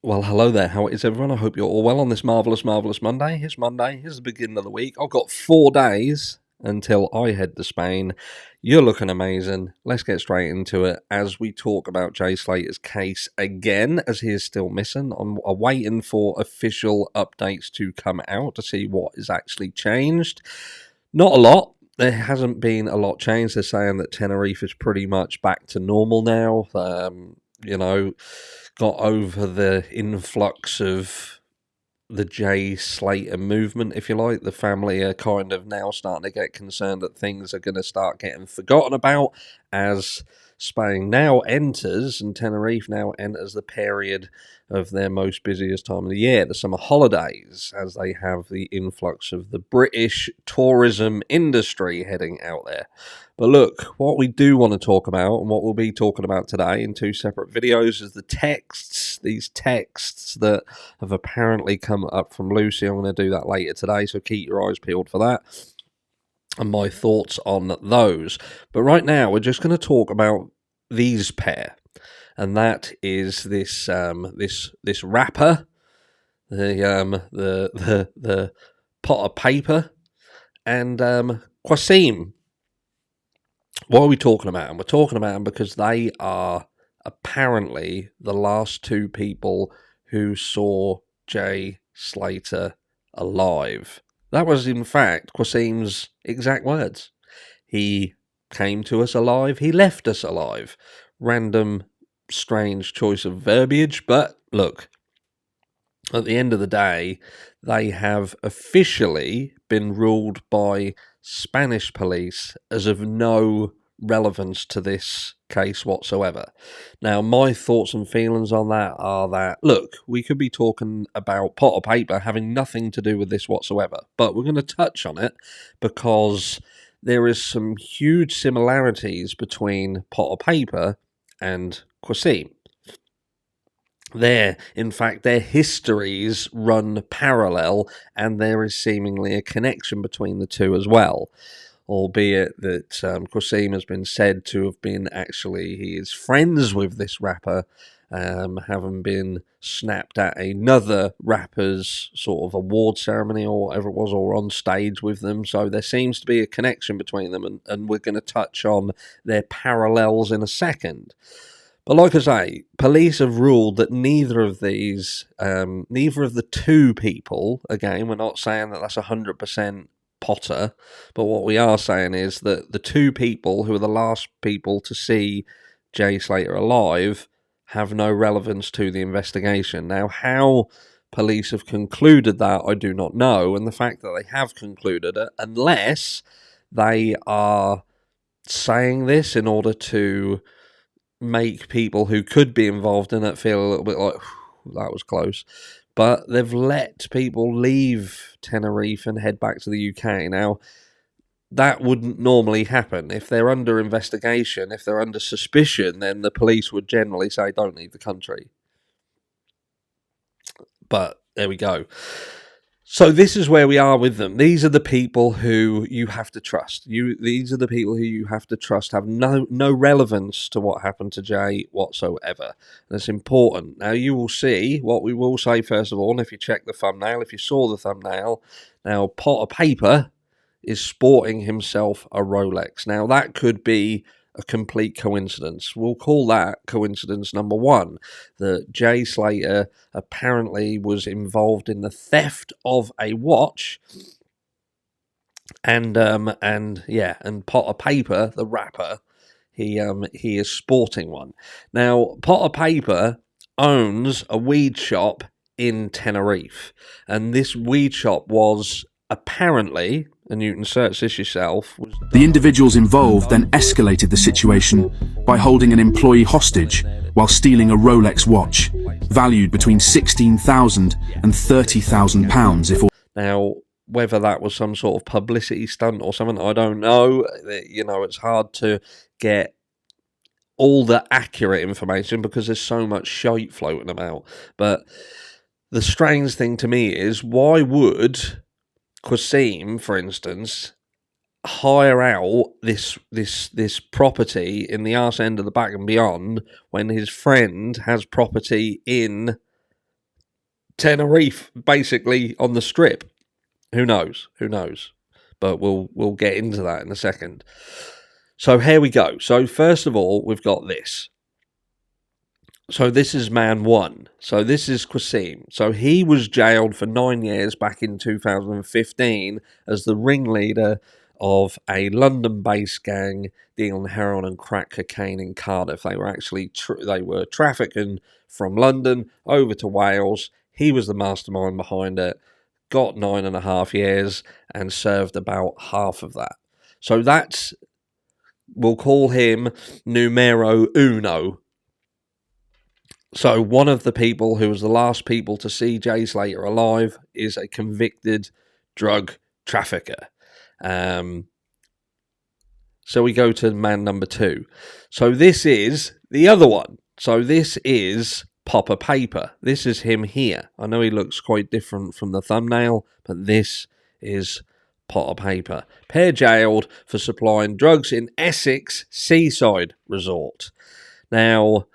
Well, hello there. How is everyone? I hope you're all well on this marvellous Monday. It's Monday. Here's the beginning of the week. I've got 4 days until I head to Spain. You're looking amazing. Let's get straight into it as we talk about Jay Slater's case again, as he is still missing. I'm waiting for official updates to come out to see what is actually changed. Not a lot. There hasn't been a lot changed. They're saying that Tenerife is pretty much back to normal now. Got over the influx of the Jay Slater movement, if you like. The family are kind of now starting to get concerned that things are going to start getting forgotten about as Spain now enters, and Tenerife now enters the period of their most busiest time of the year, the summer holidays, as they have the influx of the British tourism industry heading out there. But look, what we do want to talk about, and what we'll be talking about today in 2 separate videos, is these texts that have apparently come up from Lucy. I'm going to do that later today, so keep your eyes peeled for that, and my thoughts on those. But right now, we're just going to talk about these pair, and that is this this rapper, the Potter Paper, and Qassim. Why are we talking about them? We're talking about them because they are apparently the last 2 people who saw Jay Slater alive. That was, in fact, Qassim's exact words. He came to us alive, he left us alive. Random, strange choice of verbiage, but look, at the end of the day, they have officially been ruled by Spanish police as of no relevance to this case whatsoever. Now, my thoughts and feelings on that are that, look, we could be talking about Potter Paper having nothing to do with this whatsoever, but we're going to touch on it because there is some huge similarities between Potter Paper and Qassim. In fact, their histories run parallel, and there is seemingly a connection between the two as well. Albeit that Qassim has been said to have been he is friends with this rapper, having been snapped at another rapper's sort of award ceremony or whatever it was, or on stage with them. So there seems to be a connection between them, and we're going to touch on their parallels in a second. But like I say, police have ruled that neither of the 2 people, again, we're not saying that that's 100% Potter, but what we are saying is that the 2 people who are the last people to see Jay Slater alive have no relevance to the investigation. Now, how police have concluded that, I do not know, and the fact that they have concluded it, unless they are saying this in order to make people who could be involved in it feel a little bit like, that was close. But they've let people leave Tenerife and head back to the UK. Now, that wouldn't normally happen. If they're under investigation, if they're under suspicion, then the police would generally say, don't leave the country. But there we go. So this is where we are with them. These are the people who you have to trust. These are the people who you have to trust have no relevance to what happened to Jay whatsoever. And it's important. Now you will see what we will say first of all, and if you check the thumbnail, if you saw the thumbnail, now Potter Paper is sporting himself a Rolex. Now that could be a complete coincidence. We'll call that coincidence number 1, that Jay Slater apparently was involved in the theft of a watch, and Potter Paper, the rapper, he is sporting one. Now, Potter Paper owns a weed shop in Tenerife, and this weed shop was apparently, and you can search this yourself, the individuals involved then escalated the situation by holding an employee hostage while stealing a Rolex watch, valued between £16,000 and £30,000. Now, whether that was some sort of publicity stunt or something, I don't know. You know, it's hard to get all the accurate information because there's so much shite floating about. But the strange thing to me is, why would Qassim, for instance, hire out this property in the arse end of the back and beyond when his friend has property in Tenerife, basically on the strip. Who knows? Who knows? But we'll get into that in a second. So here we go. So first of all, we've got this. So this is man one. So this is Qassim. So he was jailed for 9 years back in 2015 as the ringleader of a London-based gang dealing heroin and crack cocaine in Cardiff. They were actually trafficking from London over to Wales. He was the mastermind behind it. Got 9.5 years and served about half of that. So that's, we'll call him numero uno. So one of the people who was the last people to see Jay Slater alive is a convicted drug trafficker. So we go to man number two. So this is the other one. So this is Potter Payper. This is him here. I know he looks quite different from the thumbnail, but this is Potter Payper. Pair jailed for supplying drugs in Essex seaside resort. Now,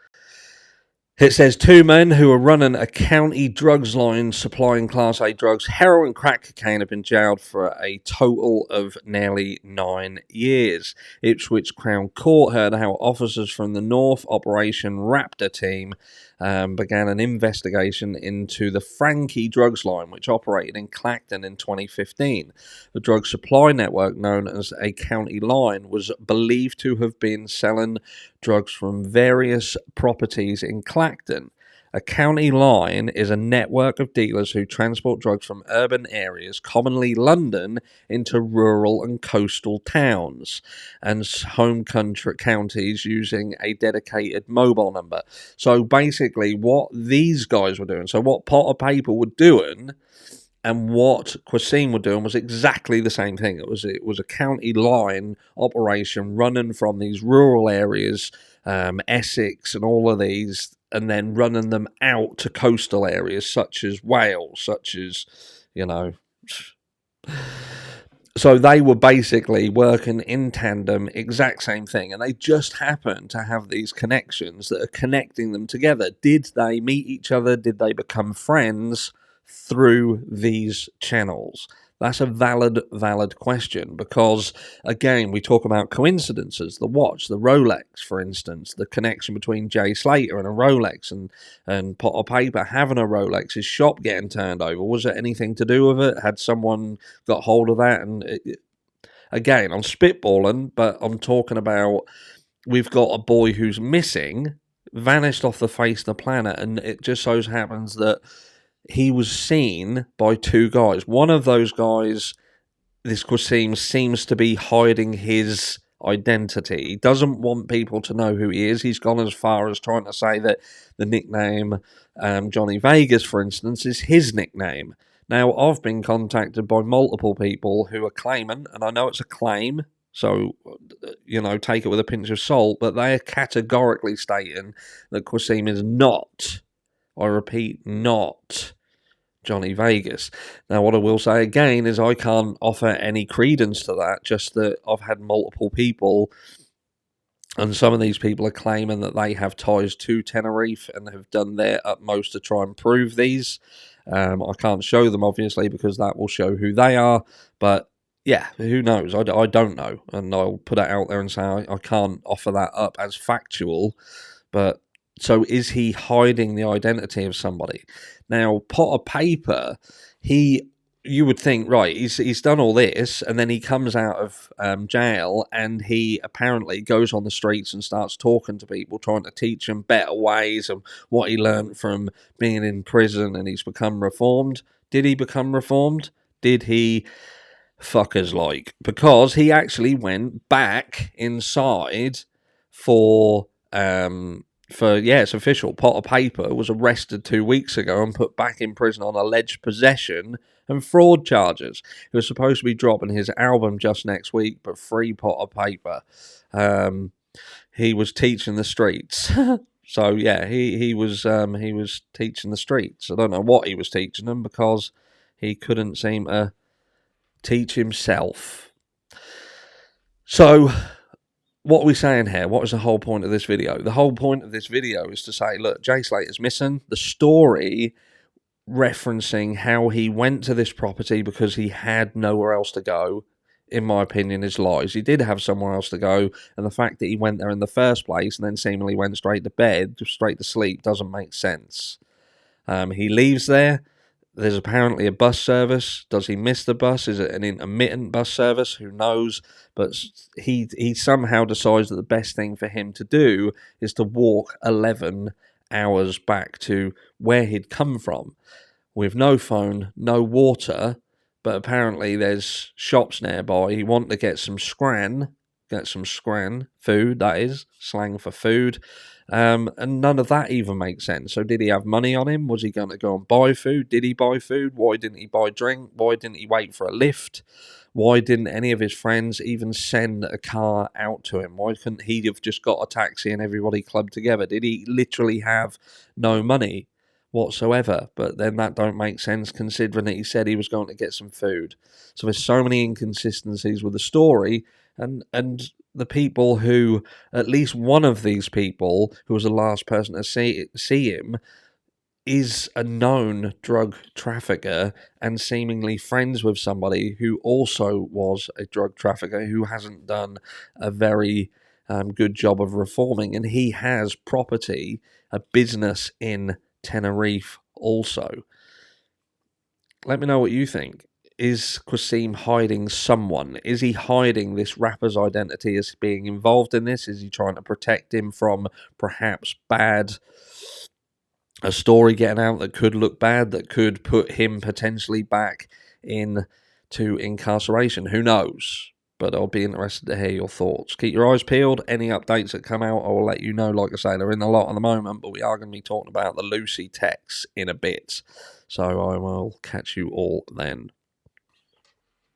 it says 2 men who are running a county drugs line supplying Class A drugs, heroin, crack cocaine, have been jailed for a total of nearly 9 years. Ipswich Crown Court heard how officers from the North Operation Raptor team began an investigation into the Frankie drugs line, which operated in Clacton in 2015. The drug supply network, known as a county line, was believed to have been selling drugs from various properties in Clacton. A county line is a network of dealers who transport drugs from urban areas, commonly London, into rural and coastal towns and home country counties using a dedicated mobile number. So basically what these guys were doing, so what Potter Payper were doing and what Qassim were doing was exactly the same thing. It was a county line operation running from these rural areas, Essex and all of these, and then running them out to coastal areas such as Wales, such as, you know. So they were basically working in tandem, exact same thing, and they just happen to have these connections that are connecting them together. Did they meet each other? Did they become friends through these channels? That's a valid question because, again, we talk about coincidences. The watch, the Rolex, for instance, the connection between Jay Slater and a Rolex and Potter Payper having a Rolex, his shop getting turned over. Was it anything to do with it? Had someone got hold of that? And again, I'm spitballing, but I'm talking about we've got a boy who's missing, vanished off the face of the planet, and it just so happens that he was seen by 2 guys. One of those guys, this Qassim, seems to be hiding his identity. He doesn't want people to know who he is. He's gone as far as trying to say that the nickname Johnny Vegas, for instance, is his nickname. Now, I've been contacted by multiple people who are claiming, and I know it's a claim, so, you know, take it with a pinch of salt, but they are categorically stating that Qassim is not, I repeat, not Johnny Vegas. Now, what I will say again is I can't offer any credence to that, just that I've had multiple people, and some of these people are claiming that they have ties to Tenerife and have done their utmost to try and prove these. I can't show them, obviously, because that will show who they are, but yeah, who knows? I don't know, and I'll put it out there and say I can't offer that up as factual, but so is he hiding the identity of somebody? Now, Potter Payper, you would think, right, he's done all this, and then he comes out of jail, and he apparently goes on the streets and starts talking to people, trying to teach them better ways and what he learned from being in prison, and he's become reformed. Did he become reformed? Did he fuckers like? Because he actually went back inside for yeah, it's official. Potter Payper was arrested 2 weeks ago and put back in prison on alleged possession and fraud charges. He was supposed to be dropping his album just next week, but free Potter Payper. He was teaching the streets. So yeah, he was teaching the streets. I don't know what he was teaching them because he couldn't seem to teach himself. So, what are we saying here? What is the whole point of this video? The whole point of this video is to say, look, Jay Slater's missing. The story referencing how he went to this property because he had nowhere else to go, in my opinion, is lies. He did have somewhere else to go, and the fact that he went there in the first place and then seemingly went straight to bed, straight to sleep, doesn't make sense. He leaves there. There's apparently a bus service. Does he miss the bus? Is it an intermittent bus service? Who knows? But he somehow decides that the best thing for him to do is to walk 11 hours back to where he'd come from, with no phone, no water, but apparently there's shops nearby. He wanted to get some scran, food, that is, slang for food. And none of that even makes sense. So did he have money on him? Was he going to go and buy food? Did he buy food? Why didn't he buy drink? Why didn't he wait for a lift? Why didn't any of his friends even send a car out to him? Why couldn't he have just got a taxi and everybody clubbed together? Did he literally have no money whatsoever? But then that don't make sense considering that he said he was going to get some food. So there's so many inconsistencies with the story, and the people who, at least one of these people who was the last person to see him, is a known drug trafficker and seemingly friends with somebody who also was a drug trafficker who hasn't done a very good job of reforming. And he has property, a business in Tenerife also. Let me know what you think. Is Qassim hiding someone? Is he hiding this rapper's identity as being involved in this? Is he trying to protect him from perhaps a story getting out that could look bad, that could put him potentially back into incarceration? Who knows? But I'll be interested to hear your thoughts. Keep your eyes peeled. Any updates that come out, I will let you know. Like I say, they're in a lot at the moment, but we are going to be talking about the Lucy techs in a bit. So I will catch you all then.